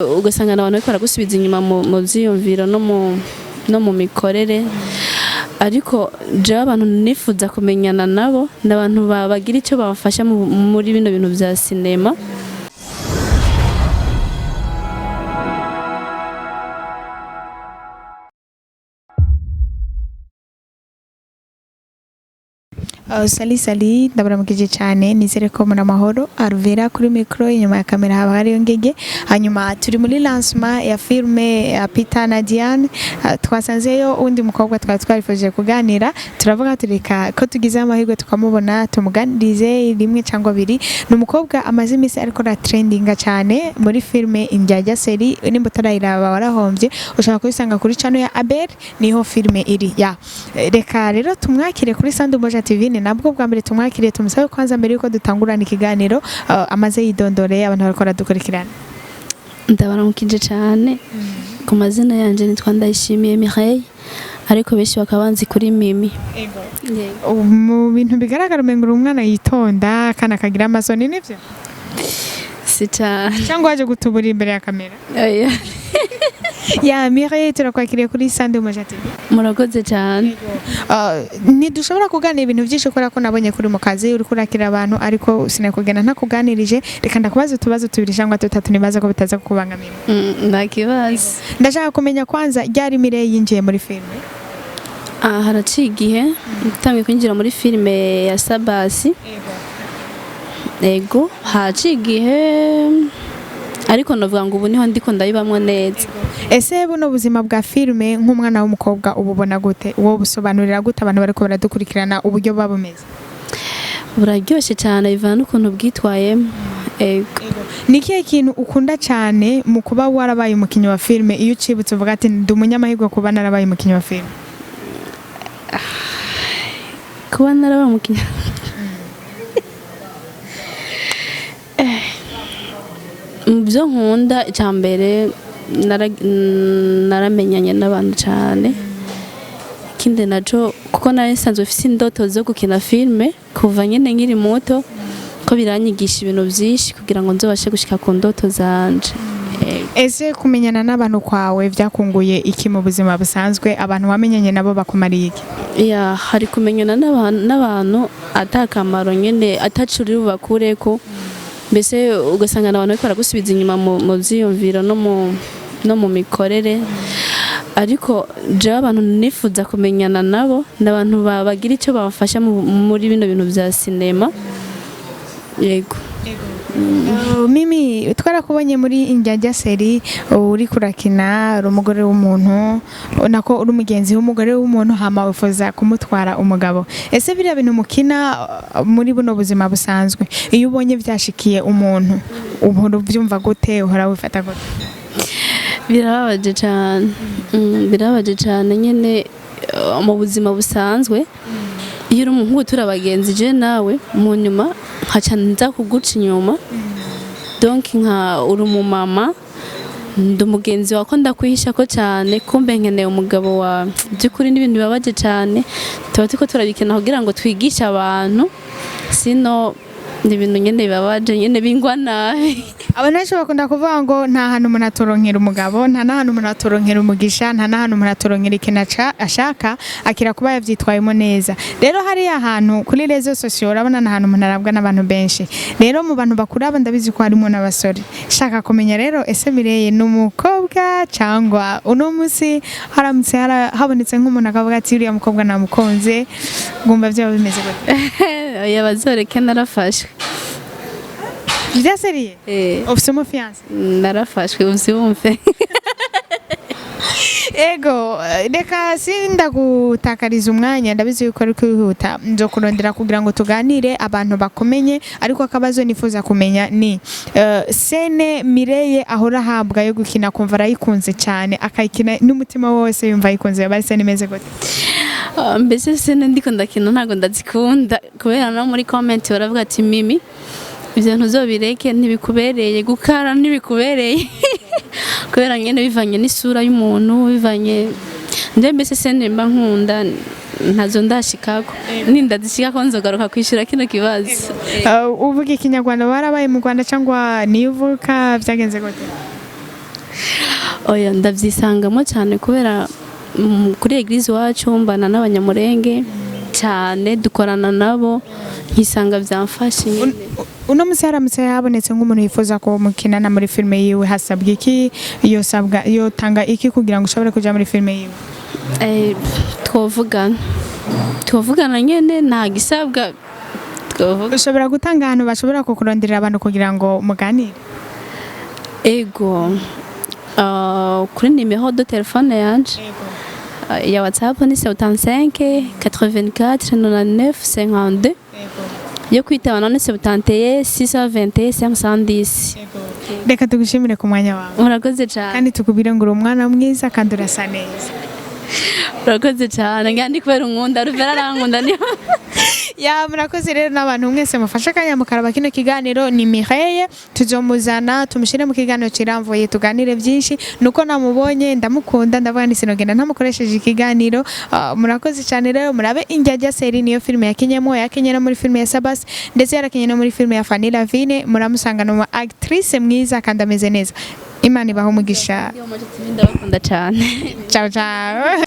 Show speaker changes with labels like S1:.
S1: ugasanga abantu bariko baragusubiza inyuma mu vyiyumviro no mu mikorere ariko jewe abantu nifuza kumenyana nabo n'abantu bagira icyo bafasha muri bino bintu vya sinema.
S2: Sali ndabaramukije cyane nizere ko muri amahoro Arvera kuri micro inyuma ya kamera haba hariyo ngege hanyuma turi muri lancement ya filme ya Peter na Diane twasanzeyo undi mukobwa twarifuje kuganira turavuga tureka ko tugize amahirwe tukamubona tumuganirize rimwe cyangwa biri n'umukobwa amaze iminsi ariko ra trendinga cyane muri filme Indyarya series nimba utarayiraba warahombye ushaka kuyisanga kuri channel ya ABEL niho filme iri ya reka rero tumwakire kuri Sandu Moja TV nabwo bwa mbere tumwakiriye tumusabe kwanza mbere yuko dutangurana ikiganiro amaze yidondore abantu bariko dukurikirana.
S1: Ndabaramukije cyane ku mazina yanje nitwa Ndayishimiye Mireille ariko beshi bakabanzi kuri Mimi.
S2: Mu bintu bigaragara umengura umwana yitonda kana kagira amasoni nivyo
S1: sita
S2: cyangwa waje gutubura imbere ya kamera. Ya Mireille turakwakiriye kuri Sandu Moja TV.
S1: Murakoze cyane.
S2: Ntidushobora kuganira ibintu byinshi kubera ko nabonye kuri mu kazi uri kurakira abantu ariko sinakugena ntakuganirije reka ndakubaza utubazo tubiri cyangwa tutatu nibaza ko bitaza kukubangamira.
S1: Ndakibaza.
S2: Ndashaka kumenya kwanza ryari Mireille yinjiye muri filme.
S1: Haraciye igihe utangiye kwinjira muri filme ya Sabasi. Ego haciye igihe ariko navuga ngo ubu niho ndiko ndayibamwe neza.
S2: Ese buno buzima bwa filme nk'umwana w'umukobwa ububona gute wo busobanurira gute abantu bariko baradukurikirana uburyo babumeze?
S1: Buraryoshye cyane bivana ukuntu bwitwayemo.
S2: Nikiye kintu ukunda cyane mu kuba warabaye umukinyi wa filme iyo ucibutse uvuga ati ndi umunyamahirwe kuba narabaye umukinyi wa filme?
S1: Kuba narabaye umukinyi byo nkunda icyambere naramenyanye n'abantu cyane ikindi naco kuko nari nsanzwe ufite indoto zo gukina filme kuva nyene nkiri muto ko biranyigisha ibintu byinshi kugira ngo nzobashe gushika ku ndoto zanje.
S2: Ese kumenyana n'abantu kwawe byakunguye iki mu buzima busanzwe abantu wamenyanye nabo bakumariye iki?
S1: Ya hari kumenyana n'abantu atakamaro nyene atacuri bubakureko mbese ugasanga abantu bariko baragusubiza inyuma mu vyiyumviro no mu mikorere ariko jewe abantu nifuza kumenyana nabo n'abantu bagira icyo bafasha muri bino bintu vya sinema. Yego.
S2: Mimi twarakubonye muri Indyarya series uri kurakina umugore w'umuntu nako uri umugenzi w'umugore w'umuntu hama wifuza kumutwara umugabo. Ese biriya bintu mukina muri buno buzima busanzwe iyo ubonye byashikiye umuntu ubona byumva gute uhora wifata gute?
S1: Birababaje cyane. Birababaje cyane nyene mu buzima busanzwe iyo uri umuntu turabagenzi je nawe mu nyuma nkaca nza kuguca inyuma donc nka uri umumama ndi umugenzi wako ndakwihisha ko cyane kumbe nkeneye umugabo wa by'ukuri n'ibintu bibabaje cyane tuba turiko turabikina kugira ngo twigishe abantu sino n'ibintu nyene bibabaje nyene bingwa nabi.
S2: Abantu benshi bakunda kuvuga ngo nta hantu umuntu atoronkera umugabo nta n'ahantu umuntu atoronkera umugisha nta n'ahantu umuntu atoronkera ikintu ashaka akira kuba yavyitwayemo neza. Rero hari ahantu kuri rezo sosiyo urabona n'ahantu umuntu arabwa n'abantu benshi rero mu bantu bakuraba ndabizi ko harimo n'abasore shaka kumenya rero ese Mireille n'umukobwa cyangwa uno musi haramutse habonetse nk'umuntu akavuga ati uriya mukobwa namukunze ngumva byo bimeze gute?
S1: Yabazoreke narafashwe.
S2: Indyarya series? Ofise mu fiance?
S1: Narafashwe uzumve.
S2: Ego reka sinda gutakariza umwanya ndabizi yuko ari kwihuta nzo kurondera kugira ngo tuganire abantu bakomenye ariko akabazo nifuza kumenya ni sene Mireille ahora habwa yo gukina kumva arayikunze cyane akayikina n'umutima wose yumva ayikunze bari sene imeze gute?
S1: Mbese sene ndiko ndakina ntago ndazikunda kubera no muri comment baravuga ati Mimi ibyo ntuzobireke ntibikubereye gukara ntibikubereye kubera nyene bivanye n'isura y'umuntu bivanye nde mbese sene mba nkunda ntazo ndashikako ninda zishikako nzogaruka kwishura kino kibazo.
S2: Uvuga ikinyarwanda warabaye mu Rwanda cyangwa nivuka byagenze gute?
S1: oya ndavyisangamo cyane kubera kuri eglise wacu mbana n'abanyamurenge cyane dukorana nabo nkisanga byamfashe nyine.
S2: Uno musi haramutse habonetse nk'umuntu yifuza ko mukinana muri filme yiwe hasabwe iki yo tanga iki kugira ngo ushobore kuja muri filme yiwe?
S1: twovugana nyene nta gisabwa twovuga.
S2: Ushobora gutanga ahantu bashobora kukuronderera abantu kugira ngo muganire?
S1: Ego kuri nimero de telefone yanje ya WhatsApp ni 75 84 99 52. Yo kwitaba ni 71 621 510.
S2: Reka tugushimire ku mwanya wawe.
S1: Murakoze cyane.
S2: Kandi tukubire ngo uri umwana mwiza kandi urasa neza.
S1: Murakoze cyane ngandi kubera unkunda ruvera arankunda niyo.
S2: Ya murakoze rero n'abantu mwese mufasha kanya mukaraba kino kiganiro ni Mireille tuzomuzana tumushire mu kiganiro kiramvuye tuganire byinshi nuko namubonye ndamukunda ndavuga ni sinogenda ntamukoresheje ikiganiro. Murakoze cyane rero murabe Indyarya series niyo filme yakinyemo muri filme ya Sabas ndetse yarakinye no muri filme ya Fanny Lavine muramusanga no actrice mwiza kandi ameze neza. Imana ibaho umugisha.
S1: Ndabakunda cyane.
S2: Ciao ciao.